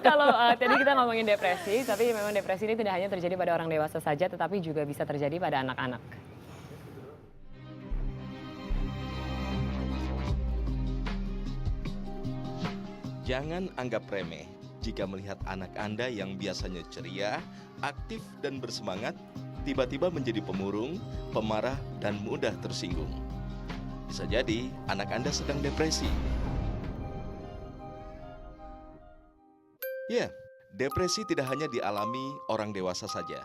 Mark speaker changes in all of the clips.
Speaker 1: Kalau tadi kita ngomongin depresi, tapi memang depresi ini tidak hanya terjadi pada orang dewasa saja, tetapi juga bisa terjadi pada anak-anak.
Speaker 2: Jangan anggap remeh jika melihat anak Anda yang biasanya ceria, aktif, dan bersemangat, tiba-tiba menjadi pemurung, pemarah, dan mudah tersinggung. Bisa jadi anak Anda sedang depresi. Ya, depresi tidak hanya dialami orang dewasa saja.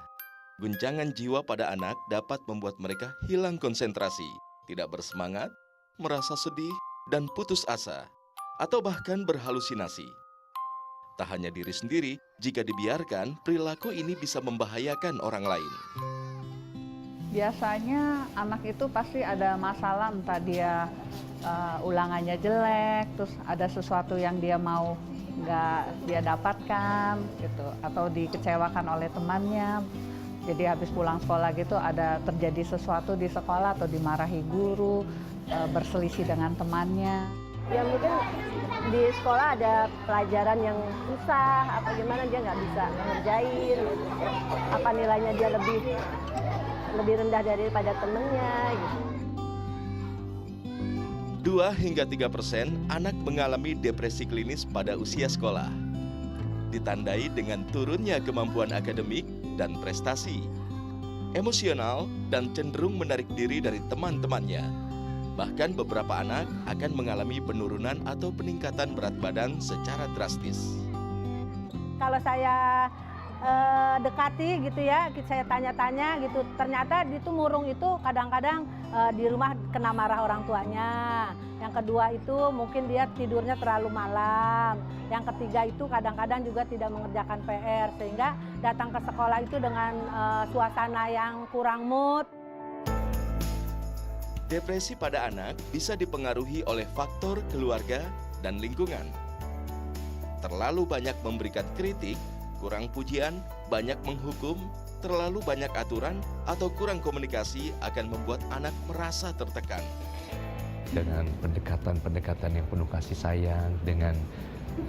Speaker 2: Guncangan jiwa pada anak dapat membuat mereka hilang konsentrasi, tidak bersemangat, merasa sedih, dan putus asa, atau bahkan berhalusinasi. Tak hanya diri sendiri, jika dibiarkan, perilaku ini bisa membahayakan orang lain.
Speaker 3: Biasanya anak itu pasti ada masalah, entah dia ulangannya jelek, terus ada sesuatu yang dia mau nggak dia dapatkan gitu, atau dikecewakan oleh temannya. Jadi habis pulang sekolah gitu ada terjadi sesuatu di sekolah atau dimarahi guru, berselisih dengan temannya.
Speaker 4: Ya mungkin di sekolah ada pelajaran yang susah atau gimana dia nggak bisa ngerjain, apa nilainya dia lebih rendah daripada temennya gitu.
Speaker 2: 2-3% anak mengalami depresi klinis pada usia sekolah. Ditandai dengan turunnya kemampuan akademik dan prestasi, emosional, dan cenderung menarik diri dari teman-temannya. Bahkan beberapa anak akan mengalami penurunan atau peningkatan berat badan secara drastis.
Speaker 4: Kalau saya dekati gitu ya, saya tanya-tanya gitu, ternyata itu murung itu kadang-kadang di rumah kena marah orang tuanya. Yang kedua itu mungkin dia tidurnya terlalu malam. Yang ketiga itu kadang-kadang juga tidak mengerjakan PR, sehingga datang ke sekolah itu dengan suasana yang kurang mood.
Speaker 2: Depresi pada anak bisa dipengaruhi oleh faktor keluarga dan lingkungan. Terlalu banyak memberikan kritik, kurang pujian, banyak menghukum, terlalu banyak aturan, atau kurang komunikasi akan membuat anak merasa tertekan.
Speaker 5: Dengan pendekatan-pendekatan yang penuh kasih sayang, dengan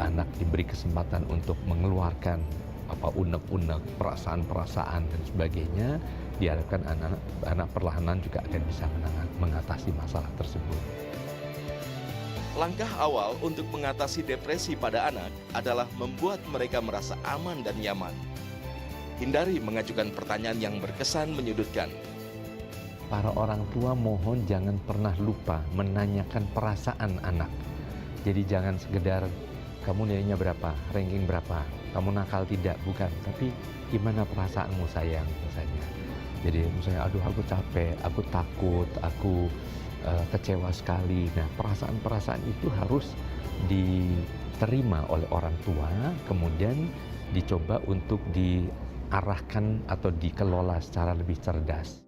Speaker 5: anak diberi kesempatan untuk mengeluarkan unek-unek, perasaan-perasaan dan sebagainya, diharapkan anak perlahan juga akan bisa mengatasi masalah tersebut.
Speaker 2: Langkah awal untuk mengatasi depresi pada anak adalah membuat mereka merasa aman dan nyaman. Hindari mengajukan pertanyaan yang berkesan menyudutkan.
Speaker 5: Para orang tua mohon jangan pernah lupa menanyakan perasaan anak. Jadi jangan sekedar kamu nilainya berapa, ranking berapa, kamu nakal tidak, bukan. Tapi gimana perasaanmu sayang misalnya. Jadi misalnya aduh aku capek, aku takut, aku kecewa sekali. Nah, perasaan-perasaan itu harus diterima oleh orang tua, kemudian dicoba untuk diarahkan atau dikelola secara lebih cerdas.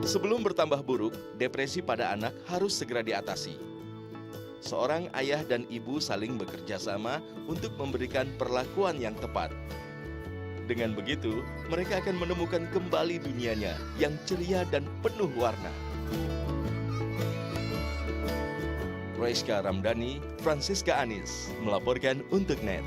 Speaker 2: Sebelum bertambah buruk, depresi pada anak harus segera diatasi. Seorang ayah dan ibu saling bekerja sama untuk memberikan perlakuan yang tepat. Dengan begitu, mereka akan menemukan kembali dunianya yang ceria dan penuh warna. Royska Ramdhani, Francisca Anis, melaporkan untuk NET.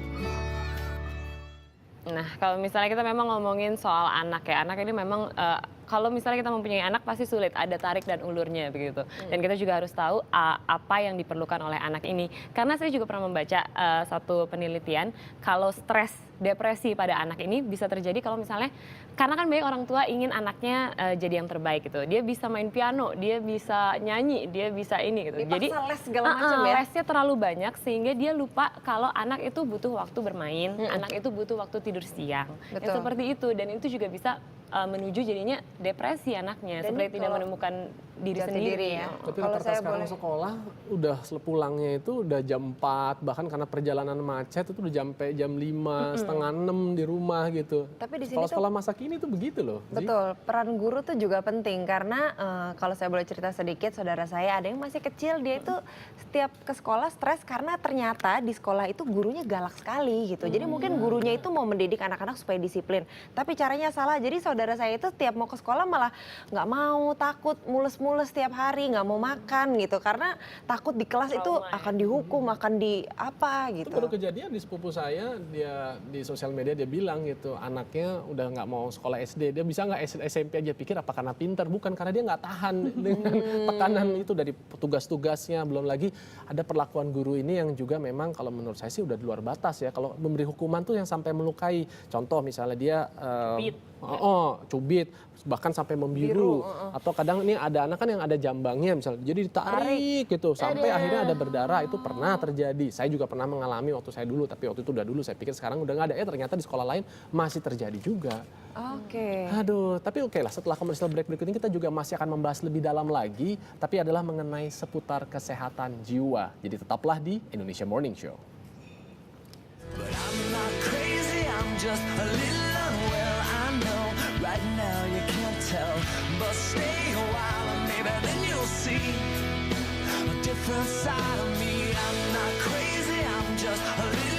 Speaker 1: Nah, kalau misalnya kita memang ngomongin soal anak ya, anak ini memang kalau misalnya kita mempunyai anak pasti sulit, ada tarik dan ulurnya begitu. Dan kita juga harus tahu apa yang diperlukan oleh anak ini. Karena saya juga pernah membaca satu penelitian, kalau stres, depresi pada anak ini bisa terjadi kalau misalnya, karena kan banyak orang tua ingin anaknya jadi yang terbaik gitu. Dia bisa main piano, dia bisa nyanyi, dia bisa ini gitu.
Speaker 6: Dipaksa
Speaker 1: Jadi
Speaker 6: les segala macam ya.
Speaker 1: lesnya terlalu banyak sehingga dia lupa kalau anak itu butuh waktu bermain, anak itu butuh waktu tidur siang. Ya,
Speaker 6: Betul.
Speaker 1: seperti itu, dan itu juga bisa menuju jadinya depresi anaknya,
Speaker 4: Dan
Speaker 1: seperti tidak
Speaker 4: kalau
Speaker 1: menemukan diri
Speaker 6: jati
Speaker 1: sendiri.
Speaker 6: diri ya.
Speaker 7: Tapi
Speaker 6: Kalau
Speaker 7: rata-rata
Speaker 6: saya
Speaker 7: sekarang
Speaker 6: boleh-
Speaker 7: sekolah udah pulangnya itu udah jam 4, bahkan karena perjalanan macet itu udah sampai jam 5, setengah
Speaker 6: 5:30, 6 di rumah gitu.
Speaker 7: Tapi di sini
Speaker 6: Kalau
Speaker 7: tuh
Speaker 6: sekolah masa kini tuh begitu loh. Zi.
Speaker 7: betul, peran guru tuh juga penting karena kalau saya boleh cerita sedikit, saudara saya ada yang masih kecil, dia itu setiap ke sekolah stres karena ternyata di sekolah itu gurunya galak sekali gitu. Jadi mungkin gurunya itu mau mendidik anak-anak supaya disiplin, tapi caranya salah. Jadi saudara saya itu tiap mau ke sekolah malah nggak mau, takut, mules-mules setiap hari, nggak mau makan gitu karena takut di kelas itu akan dihukum, akan di apa
Speaker 6: Itu
Speaker 7: gitu.
Speaker 6: baru kejadian di sepupu saya, dia di sosial media dia bilang gitu, anaknya udah nggak mau sekolah SD, dia bisa nggak SMP aja, pikir apa karena pintar, bukan karena dia nggak tahan dengan tekanan itu dari tugas-tugasnya, belum lagi ada perlakuan guru ini yang juga memang kalau menurut saya sih udah di luar batas ya, kalau memberi hukuman tuh yang sampai melukai, contoh misalnya dia cubit, bahkan sampai membiru, atau kadang ini ada anak kan yang ada jambangnya misalnya, jadi ditarik gitu sampai akhirnya ada berdarah, itu pernah terjadi. Saya juga pernah mengalami waktu saya dulu, tapi waktu itu udah dulu, saya pikir sekarang udah nggak ada, ternyata di sekolah lain masih terjadi juga.
Speaker 7: Oke.
Speaker 6: Aduh, tapi oke lah, setelah commercial break berikut ini kita juga masih akan membahas lebih dalam lagi, tapi adalah mengenai seputar kesehatan jiwa. Jadi tetaplah di Indonesia Morning Show.
Speaker 8: But I'm not crazy, I'm just a little unwell. I know right now you can't tell, but stay a while and maybe then you'll see a different side of me. I'm not crazy, I'm just a little